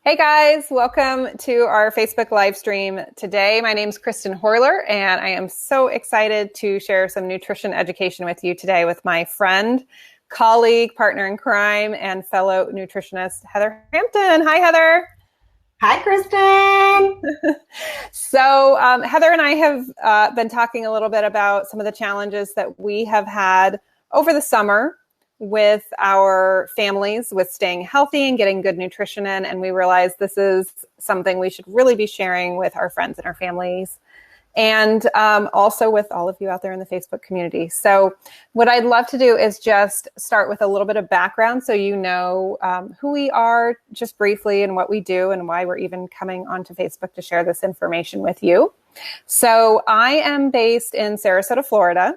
Hey guys, welcome to our Facebook live stream today. My name is Kristen Horler, and I am so excited to share some nutrition education with you today with my friend, colleague, partner in crime, and fellow nutritionist, Heather Hampton. Hi, Heather. Hi, Kristen. So Heather and I have been talking a little bit about some of the challenges that we have had over the summer with our families with staying healthy and getting good nutrition in. And we realized this is something we should really be sharing with our friends and our families and also with all of you out there in the Facebook community. So what I'd love to do is just start with a little bit of background so you know who we are just briefly and what we do and why we're even coming onto Facebook to share this information with you. So I am based in Sarasota, Florida.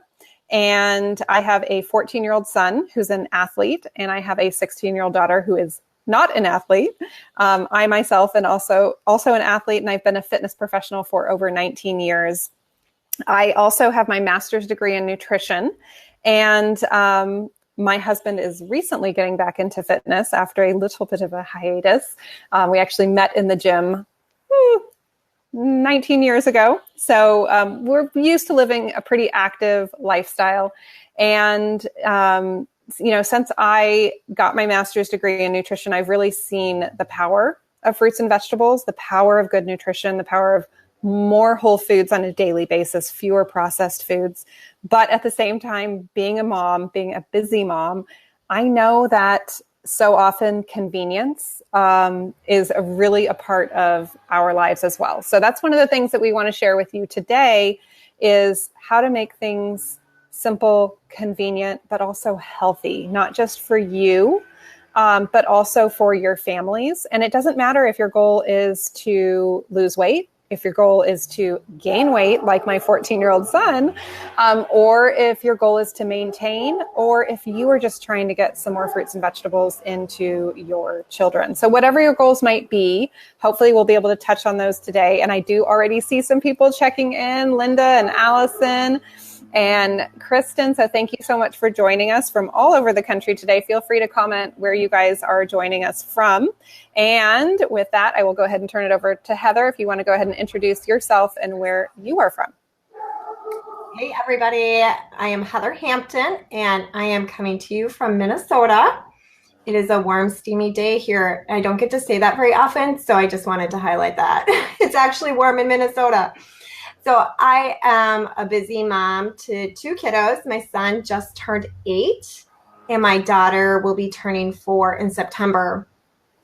And I have a 14-year-old son who's an athlete, and I have a 16-year-old daughter who is not an athlete. I myself am also an athlete, and I've been a fitness professional for over 19 years. I also have my master's degree in nutrition, and my husband is recently getting back into fitness after a little bit of a hiatus. We actually met in the gym 19 years ago. So we're used to living a pretty active lifestyle. And, since I got my master's degree in nutrition, I've really seen the power of fruits and vegetables, the power of good nutrition, the power of more whole foods on a daily basis, fewer processed foods. But at the same time, being a mom, being a busy mom, I know that so often convenience is really a part of our lives as well. So that's one of the things that we want to share with you today is how to make things simple, convenient, but also healthy, not just for you, but also for your families. And it doesn't matter if your goal is to lose weight, if your goal is to gain weight, like my 14-year-old son, or if your goal is to maintain, or if you are just trying to get some more fruits and vegetables into your children. So whatever your goals might be, hopefully we'll be able to touch on those today. And I do already see some people checking in, Linda and Allison and Kristen. So thank you so much for joining us from all over the country today. Feel free to comment where you guys are joining us from. And with that, I will go ahead and turn it over to Heather if you want to go ahead and introduce yourself and where you are from. Hey, everybody. I am Heather Hampton, and I am coming to you from Minnesota. It is a warm, steamy day here. I don't get to say that very often, so I just wanted to highlight that. It's actually warm in Minnesota. So I am a busy mom to two kiddos. My son just turned 8, and my daughter will be turning 4 in September.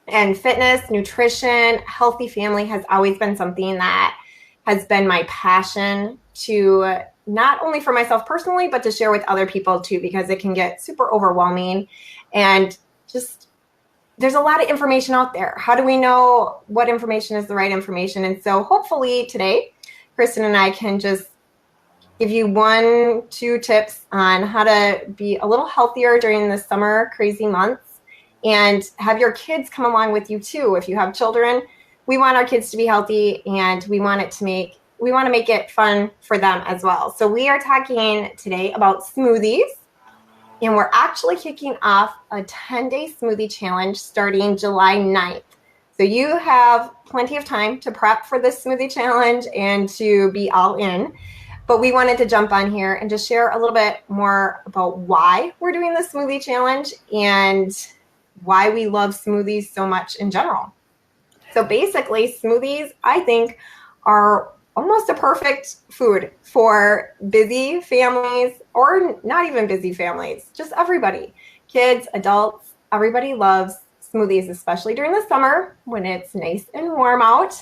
And fitness, nutrition, healthy family has always been something that has been my passion to not only for myself personally, but to share with other people too, because it can get super overwhelming. And just there's a lot of information out there. How do we know what information is the right information? And so hopefully today, Kristen and I can just give you 1-2 tips on how to be a little healthier during the summer crazy months and have your kids come along with you too. If you have children, we want our kids to be healthy, and we want to make it fun for them as well. So we are talking today about smoothies, and we're actually kicking off a 10-day smoothie challenge starting July 9th. So you have plenty of time to prep for this smoothie challenge and to be all in. But we wanted to jump on here and just share a little bit more about why we're doing the smoothie challenge and why we love smoothies so much in general. So basically, smoothies, I think, are almost a perfect food for busy families or not even busy families, just everybody. Kids, adults, everybody loves smoothies, especially during the summer when it's nice and warm out.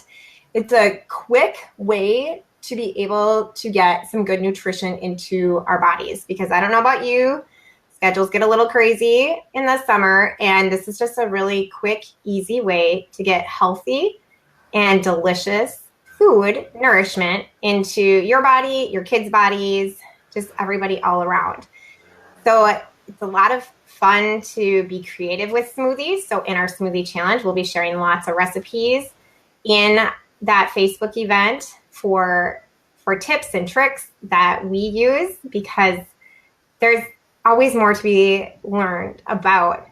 It's a quick way to be able to get some good nutrition into our bodies, because I don't know about you, schedules get a little crazy in the summer, and this is just a really quick, easy way to get healthy and delicious food nourishment into your body, your kids' bodies, just everybody all around. So it's a lot of fun to be creative with smoothies. So in our smoothie challenge, we'll be sharing lots of recipes in that Facebook event for tips and tricks that we use, because there's always more to be learned about,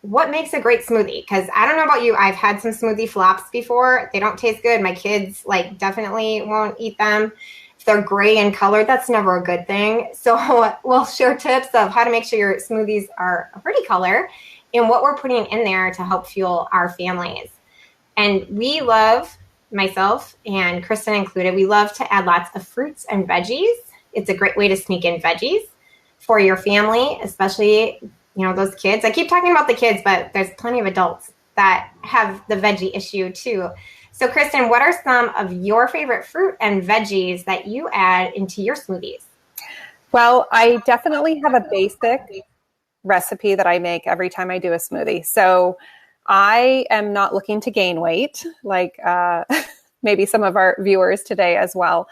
what makes a great smoothie? Because I don't know about you, I've had some smoothie flops before. They don't taste good. My kids like definitely won't eat them. If they're gray in color, that's never a good thing. So we'll share tips of how to make sure your smoothies are a pretty color and what we're putting in there to help fuel our families. And we love, myself and Kristen included, we love to add lots of fruits and veggies. It's a great way to sneak in veggies for your family, especially, those kids. I keep talking about the kids, but there's plenty of adults that have the veggie issue too. So Kristen, what are some of your favorite fruit and veggies that you add into your smoothies? Well, I definitely have a basic recipe that I make every time I do a smoothie. So I am not looking to gain weight, like maybe some of our viewers today as well.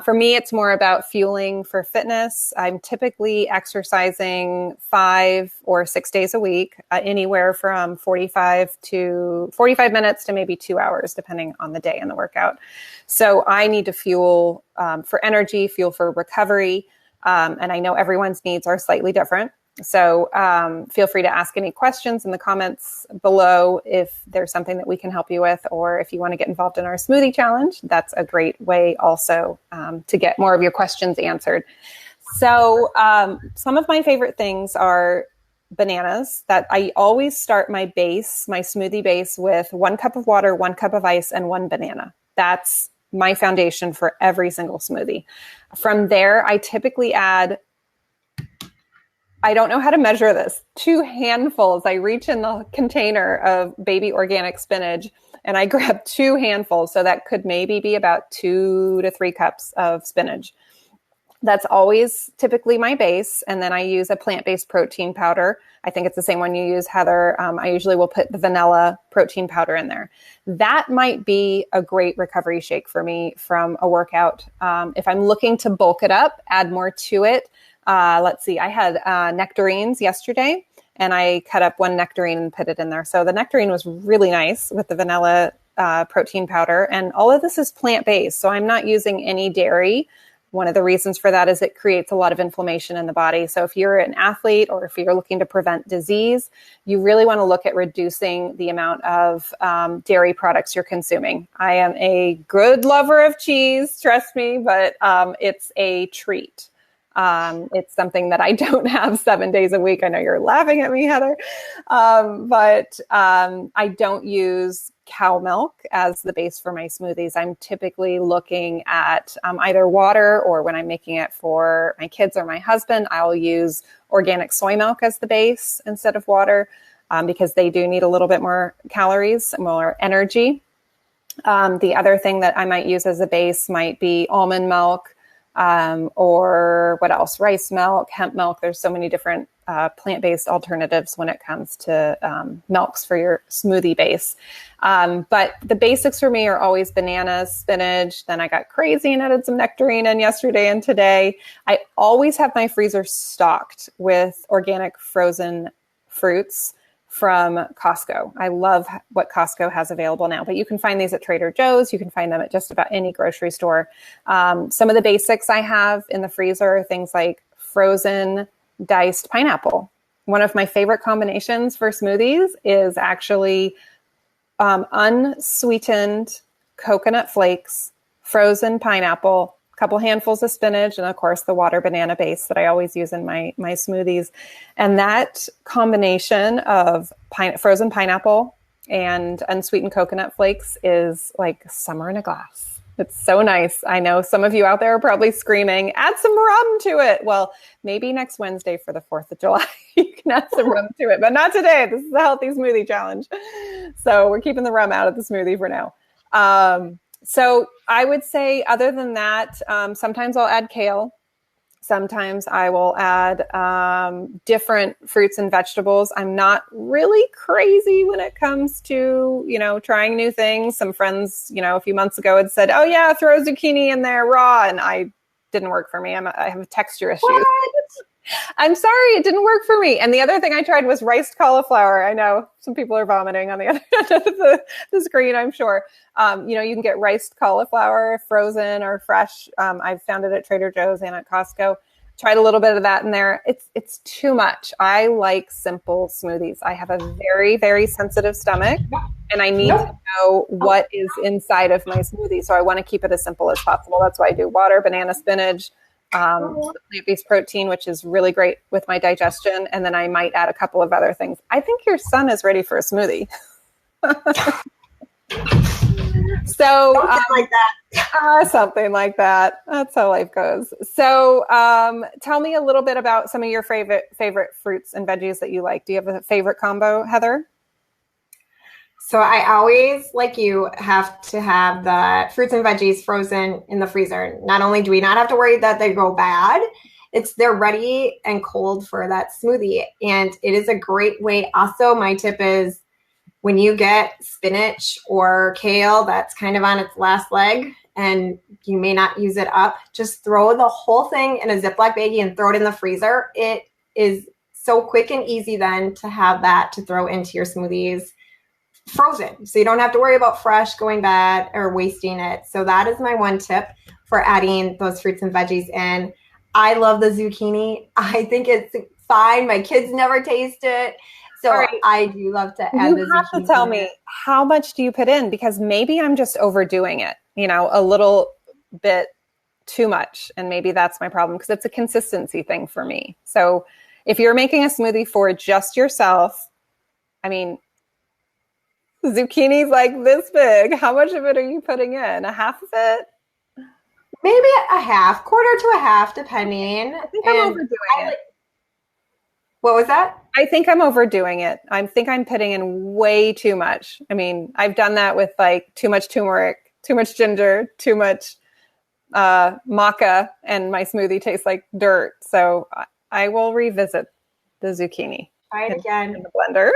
For me, it's more about fueling for fitness. I'm typically exercising 5 or 6 days a week, anywhere from 45 minutes to maybe 2 hours, depending on the day and the workout. So I need to fuel for energy, fuel for recovery. And I know everyone's needs are slightly different. So feel free to ask any questions in the comments below if there's something that we can help you with, or if you want to get involved in our smoothie challenge. That's a great way also to get more of your questions answered. So some of my favorite things are bananas. That I always start my smoothie base with 1 cup of water, 1 cup of ice, and 1 banana. That's my foundation for every single smoothie. From there, I typically add, I don't know how to measure this, 2 handfuls. I reach in the container of baby organic spinach and I grab 2 handfuls. So that could maybe be about 2 to 3 cups of spinach. That's always typically my base. And then I use a plant-based protein powder. I think it's the same one you use, Heather. I usually will put the vanilla protein powder in there. That might be a great recovery shake for me from a workout. If I'm looking to bulk it up, add more to it. Let's see, I had nectarines yesterday and I cut up 1 nectarine and put it in there. So the nectarine was really nice with the vanilla protein powder. And all of this is plant-based. So I'm not using any dairy. One of the reasons for that is it creates a lot of inflammation in the body. So if you're an athlete or if you're looking to prevent disease, you really want to look at reducing the amount of dairy products you're consuming. I am a good lover of cheese, trust me, but it's a treat. It's something that I don't have 7 days a week. I know you're laughing at me, Heather. But I don't use cow milk as the base for my smoothies. I'm typically looking at either water, or when I'm making it for my kids or my husband, I'll use organic soy milk as the base instead of water, because they do need a little bit more calories, more energy. The other thing that I might use as a base might be almond milk, or what else? Rice milk, hemp milk. There's so many different plant-based alternatives when it comes to milks for your smoothie base. But the basics for me are always bananas, spinach. Then I got crazy and added some nectarine in yesterday and today. I always have my freezer stocked with organic frozen fruits from Costco. I love what Costco has available now, but you can find these at Trader Joe's. You can find them at just about any grocery store. Some of the basics I have in the freezer are things like frozen diced pineapple. One of my favorite combinations for smoothies is actually unsweetened coconut flakes, frozen pineapple, couple handfuls of spinach, and of course the water banana base that I always use in my smoothies. And that combination of frozen pineapple and unsweetened coconut flakes is like summer in a glass. It's so nice. I know some of you out there are probably screaming, add some rum to it. Well, maybe next Wednesday for the 4th of July, you can add some rum to it, but not today. This is a healthy smoothie challenge. So we're keeping the rum out of the smoothie for now. So I would say other than that, sometimes I'll add kale. Sometimes I will add different fruits and vegetables. I'm not really crazy when it comes to, trying new things. Some friends, a few months ago had said, oh yeah, throw zucchini in there raw. And I didn't work for me. I have texture issues. What? I'm sorry, it didn't work for me. And the other thing I tried was riced cauliflower. I know some people are vomiting on the other end of the screen, I'm sure. You can get riced cauliflower, frozen or fresh. I've found it at Trader Joe's and at Costco. tried a little bit of that in there. It's too much. I like simple smoothies. I have a very, very sensitive stomach, and I need to know what is inside of my smoothie. So I want to keep it as simple as possible. That's why I do water, banana, spinach, plant-based protein, which is really great with my digestion. And then I might add a couple of other things. I think your son is ready for a smoothie. So something like that. Something like that. That's how life goes. So tell me a little bit about some of your favorite fruits and veggies that you like. Do you have a favorite combo, Heather? So I always, like you, have to have the fruits and veggies frozen in the freezer. Not only do we not have to worry that they go bad, they're ready and cold for that smoothie. And it is a great way. Also, my tip is when you get spinach or kale that's kind of on its last leg and you may not use it up, just throw the whole thing in a Ziploc baggie and throw it in the freezer. It is so quick and easy then to have that to throw into your smoothies frozen. So you don't have to worry about fresh going bad or wasting it. So that is my one tip for adding those fruits and veggies in. I love the zucchini. I think it's fine. My kids never taste it. So right. I do love to add the zucchini. You have to tell me, how much do you put in? Because maybe I'm just overdoing it, a little bit too much. And maybe that's my problem because it's a consistency thing for me. So if you're making a smoothie for just yourself, zucchini's like this big. How much of it are you putting in? A half of it? Maybe a half, quarter to a half, depending. I think I'm overdoing it. What was that? I think I'm overdoing it. I think I'm putting in way too much. I've done that with like too much turmeric, too much ginger, too much maca, and my smoothie tastes like dirt. So I will revisit the zucchini. Try it again in the blender.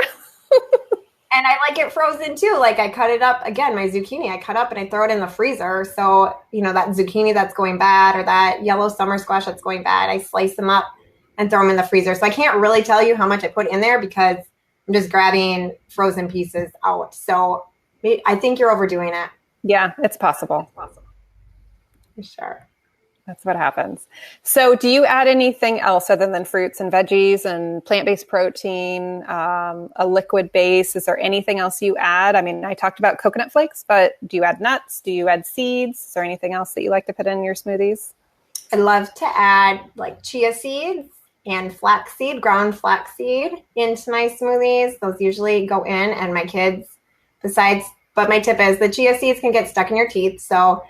And I like it frozen too. Like I cut it up again, my zucchini, I cut up and I throw it in the freezer. So, that zucchini that's going bad or that yellow summer squash that's going bad, I slice them up and throw them in the freezer. So I can't really tell you how much I put in there because I'm just grabbing frozen pieces out. So I think you're overdoing it. Yeah, it's possible. For sure. That's what happens. So do you add anything else other than fruits and veggies and plant-based protein, a liquid base? Is there anything else you add? I talked about coconut flakes, but do you add nuts? Do you add seeds? Is there anything else that you like to put in your smoothies? I love to add like chia seeds and flaxseed, ground flaxseed into my smoothies. Those usually go in, and my kids but my tip is the chia seeds can get stuck in your teeth. So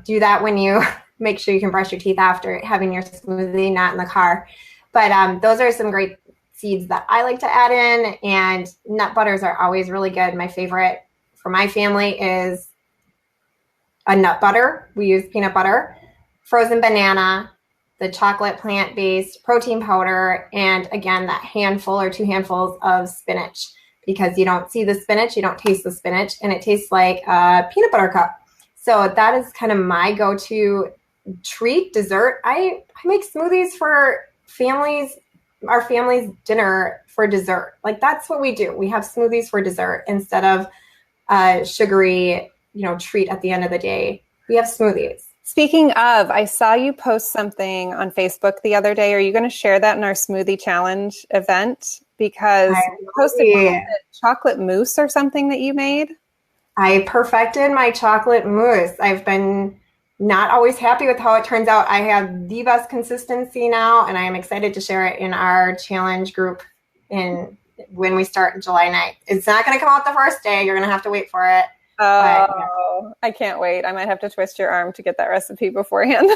do that when you make sure you can brush your teeth after having your smoothie, not in the car. But those are some great seeds that I like to add in, and nut butters are always really good. My favorite for my family is a nut butter. We use peanut butter, frozen banana, the chocolate plant-based protein powder, and again, that handful or 2 handfuls of spinach, because you don't see the spinach, you don't taste the spinach, and it tastes like a peanut butter cup. So that is kind of my go-to treat, dessert. I make smoothies for families, our family's dinner for dessert. Like that's what we do. We have smoothies for dessert instead of a sugary, treat at the end of the day. We have smoothies. Speaking of, I saw you post something on Facebook the other day. Are you going to share that in our smoothie challenge event? Because you posted chocolate mousse or something that you made. I perfected my chocolate mousse. I've been not always happy with how it turns out. I have the best consistency now, and I am excited to share it in our challenge group when we start July 9th. It's not going to come out the first day. You're going to have to wait for it. Oh, but, yeah. I can't wait. I might have to twist your arm to get that recipe beforehand.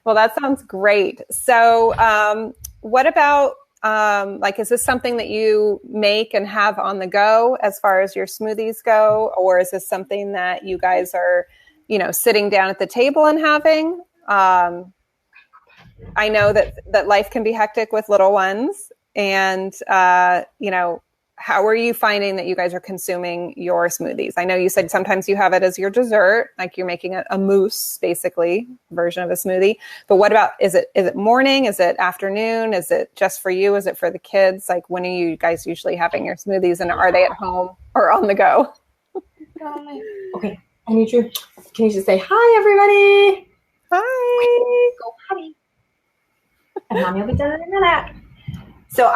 Well, that sounds great. So what about, is this something that you make and have on the go as far as your smoothies go? Or is this something that you guys are, sitting down at the table and having? I know that life can be hectic with little ones. And, how are you finding that you guys are consuming your smoothies? I know you said sometimes you have it as your dessert, like you're making a mousse, basically, version of a smoothie. But what about, is it morning? Is it afternoon? Is it just for you? Is it for the kids? Like, when are you guys usually having your smoothies, and are they at home or on the go? Okay, can you just say, hi, everybody? Hi. Go potty. And Mommy will be done in a minute. So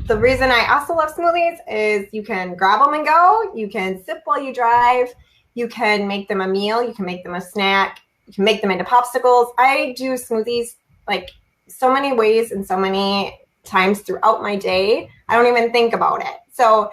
the reason I also love smoothies is you can grab them and go. You can sip while you drive. You can make them a meal. You can make them a snack. You can make them into popsicles. I do smoothies like so many ways and so many times throughout my day. I don't even think about it. So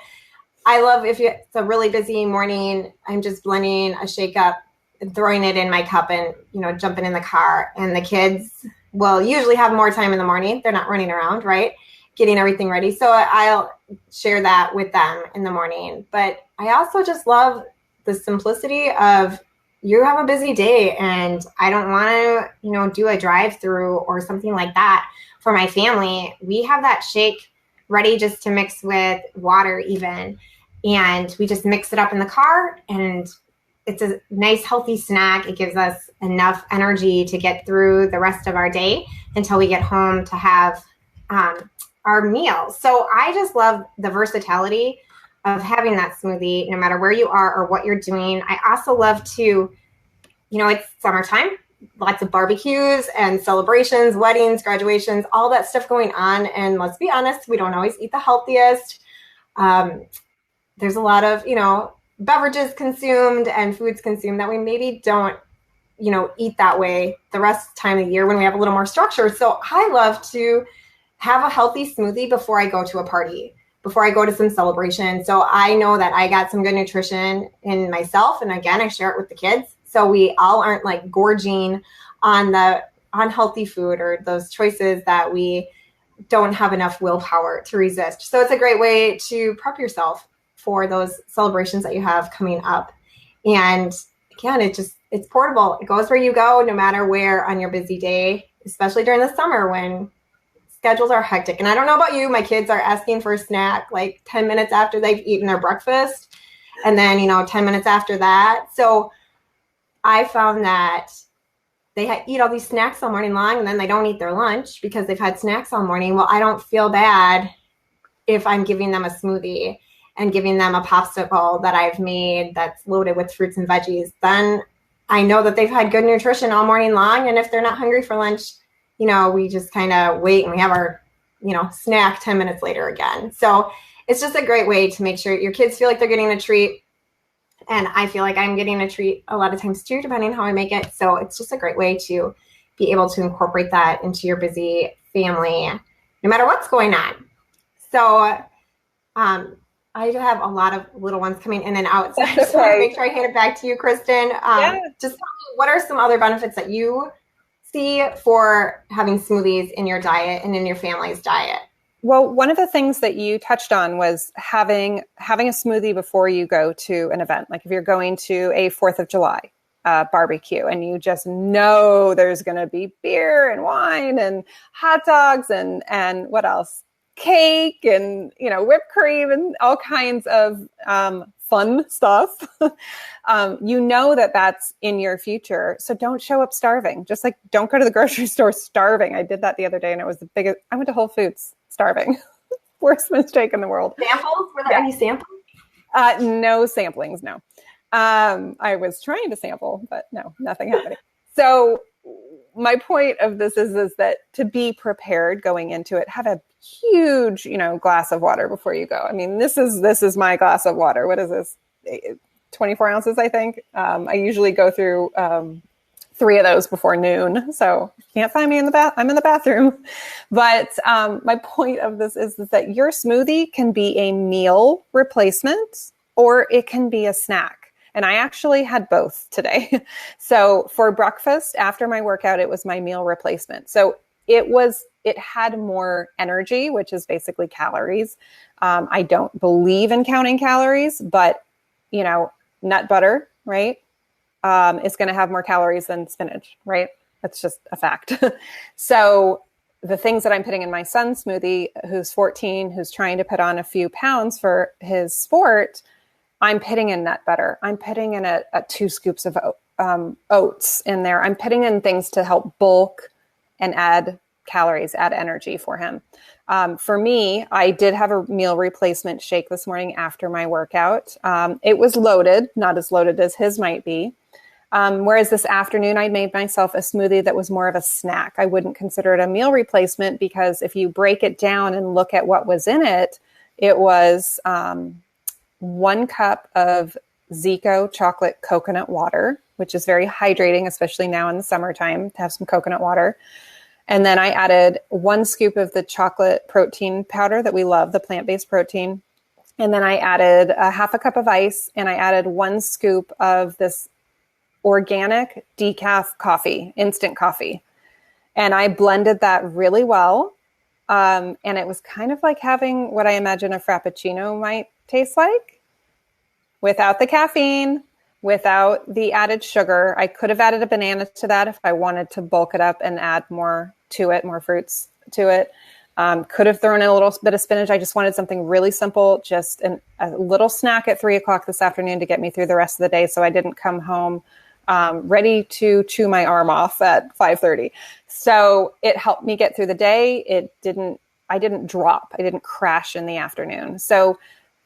I love if it's a really busy morning, I'm just blending a shake up and throwing it in my cup and, jumping in the car. And the kids will usually have more time in the morning. They're not running around, right? Getting everything ready. So I'll share that with them in the morning. But I also just love the simplicity of you have a busy day and I don't want to, do a drive-through or something like that for my family. We have that shake ready just to mix with water even. And we just mix it up in the car and it's a nice healthy snack. It gives us enough energy to get through the rest of our day until we get home to have our meals. So I just love the versatility of having that smoothie no matter where you are or what you're doing. I also love to, it's summertime, lots of barbecues and celebrations, weddings, graduations, all that stuff going on. And let's be honest, we don't always eat the healthiest. There's a lot of, beverages consumed and foods consumed that we maybe don't, eat that way the rest of the time of the year when we have a little more structure. So I love to have a healthy smoothie before I go to a party, before I go to some celebration. So I know that I got some good nutrition in myself. And again, I share it with the kids. So we all aren't like gorging on the unhealthy food or those choices that we don't have enough willpower to resist. So it's a great way to prep yourself for those celebrations that you have coming up. And again, it's portable. It goes where you go, no matter where on your busy day, especially during the summer when schedules are hectic. And I don't know about you, my kids are asking for a snack like 10 minutes after they've eaten their breakfast. And then, 10 minutes after that. So I found that they eat all these snacks all morning long and then they don't eat their lunch because they've had snacks all morning. Well, I don't feel bad if I'm giving them a smoothie and giving them a popsicle that I've made that's loaded with fruits and veggies. Then I know that they've had good nutrition all morning long. And if they're not hungry for lunch, we just kind of wait and we have our, snack 10 minutes later again. So it's just a great way to make sure your kids feel like they're getting a treat. And I feel like I'm getting a treat a lot of times too, depending on how I make it. So it's just a great way to be able to incorporate that into your busy family, no matter what's going on. So I have a lot of little ones coming in and out. So I just want to make sure I hand it back to you, Kristen. Just tell me, what are some other benefits that you see for having smoothies in your diet and in your family's diet? Well, one of the things that you touched on was having a smoothie before you go to an event. Like if you're going to a 4th of July barbecue and you just know there's going to be beer and wine and hot dogs and what else? Cake and, whipped cream and all kinds of fun stuff. That's in your future. So don't show up starving. Just like don't go to the grocery store starving. I did that the other day and it was the biggest. I went to Whole Foods starving. Worst mistake in the world. Samples? Were there any samples? No samplings, no. I was trying to sample, but no, nothing happening. So my point of this is that to be prepared going into it, have a huge, glass of water before you go. I mean, this is my glass of water. What is this? 24 ounces, I think. I usually go through 3 of those before noon. So you can't find me I'm in the bathroom. But my point of this is that your smoothie can be a meal replacement or it can be a snack. And I actually had both today. So for breakfast, after my workout, it was my meal replacement. So it had more energy, which is basically calories. I don't believe in counting calories, but nut butter, right? Is going to have more calories than spinach, right? That's just a fact. So the things that I'm putting in my son's smoothie, who's 14, who's trying to put on a few pounds for his sport, I'm putting in nut butter. I'm putting in a 2 scoops of oats in there. I'm putting in things to help bulk and add calories, add energy for him. For me, I did have a meal replacement shake this morning after my workout. It was loaded, not as loaded as his might be. Whereas this afternoon, I made myself a smoothie that was more of a snack. I wouldn't consider it a meal replacement because if you break it down and look at what was in it, it was 1 cup of Zico chocolate coconut water, which is very hydrating, especially now in the summertime to have some coconut water. And then I added 1 scoop of the chocolate protein powder that we love, the plant-based protein. And then I added a 1/2 cup of ice, and I added 1 scoop of this organic decaf coffee, instant coffee. And I blended that really well. And it was kind of like having what I imagine a Frappuccino might taste like without the caffeine, without the added sugar. I could have added a banana to that if I wanted to bulk it up and add more to it, more fruits to it. Could have thrown in a little bit of spinach. I just wanted something really simple, just a little snack at 3 o'clock this afternoon to get me through the rest of the day so I didn't come home ready to chew my arm off at 5:30. So it helped me get through the day. I didn't drop. I didn't crash in the afternoon. So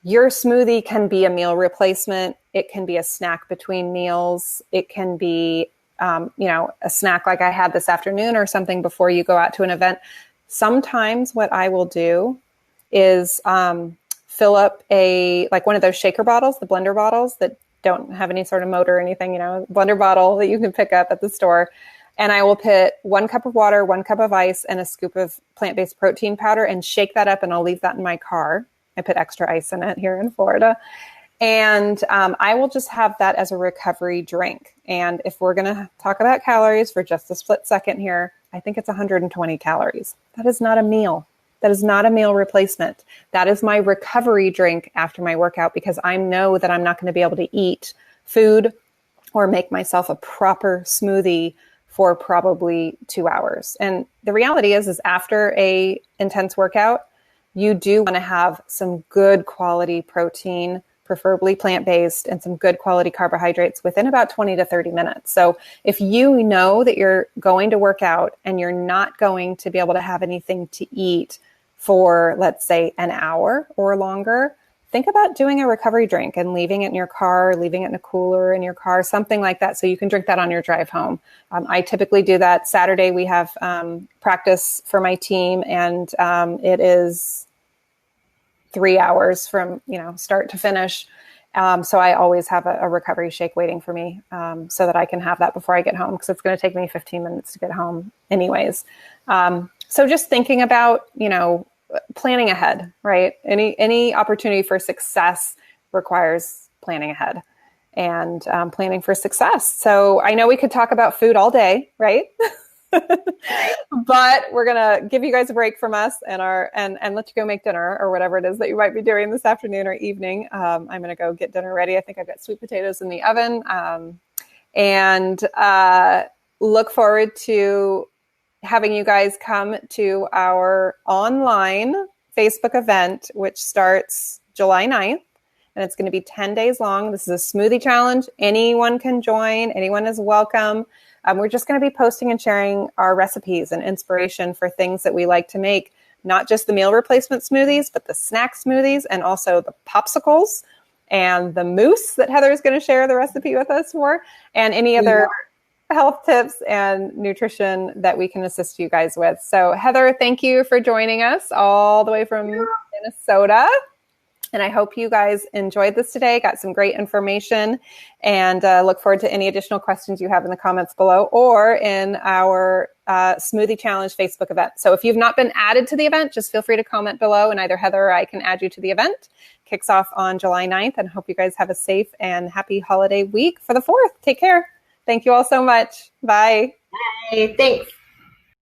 your smoothie can be a meal replacement. It can be a snack between meals. It can be, a snack like I had this afternoon or something before you go out to an event. Sometimes what I will do is fill up one of those shaker bottles, the blender bottles that don't have any sort of motor or anything, blender bottle that you can pick up at the store. And I will put 1 cup of water, 1 cup of ice, and a scoop of plant-based protein powder and shake that up, and I'll leave that in my car. I put extra ice in it here in Florida. And I will just have that as a recovery drink. And if we're going to talk about calories for just a split second here, I think it's 120 calories. That is not a meal. That is not a meal replacement. That is my recovery drink after my workout because I know that I'm not going to be able to eat food or make myself a proper smoothie for probably 2 hours. And the reality is after a intense workout, you do want to have some good quality protein, preferably plant-based, and some good quality carbohydrates within about 20 to 30 minutes. So if you know that you're going to work out and you're not going to be able to have anything to eat for, let's say, an hour or longer, think about doing a recovery drink and leaving it in your car, leaving it in a cooler in your car, something like that, so you can drink that on your drive home. I typically do that. Saturday, we have practice for my team, and it is 3 hours from start to finish. So I always have a recovery shake waiting for me so that I can have that before I get home because it's going to take me 15 minutes to get home anyways. So just thinking about, planning ahead, right? Any opportunity for success requires planning ahead and planning for success. So I know we could talk about food all day, right? But we're gonna give you guys a break from us and let you go make dinner or whatever it is that you might be doing this afternoon or evening. I'm gonna go get dinner ready. I think I've got sweet potatoes in the oven, and look forward to having you guys come to our online Facebook event, which starts July 9th. And it's going to be 10 days long. This is a smoothie challenge. Anyone can join. Anyone is welcome. We're just going to be posting and sharing our recipes and inspiration for things that we like to make, not just the meal replacement smoothies, but the snack smoothies and also the popsicles and the mousse that Heather is going to share the recipe with us for, and any other health tips and nutrition that we can assist you guys with. So Heather, thank you for joining us all the way from Minnesota. And I hope you guys enjoyed this today, got some great information, and look forward to any additional questions you have in the comments below or in our Smoothie Challenge Facebook event. So if you've not been added to the event, just feel free to comment below and either Heather or I can add you to the event. Kicks off on July 9th, and hope you guys have a safe and happy holiday week for the 4th. Take care. Thank you all so much. Bye. Bye. Thanks.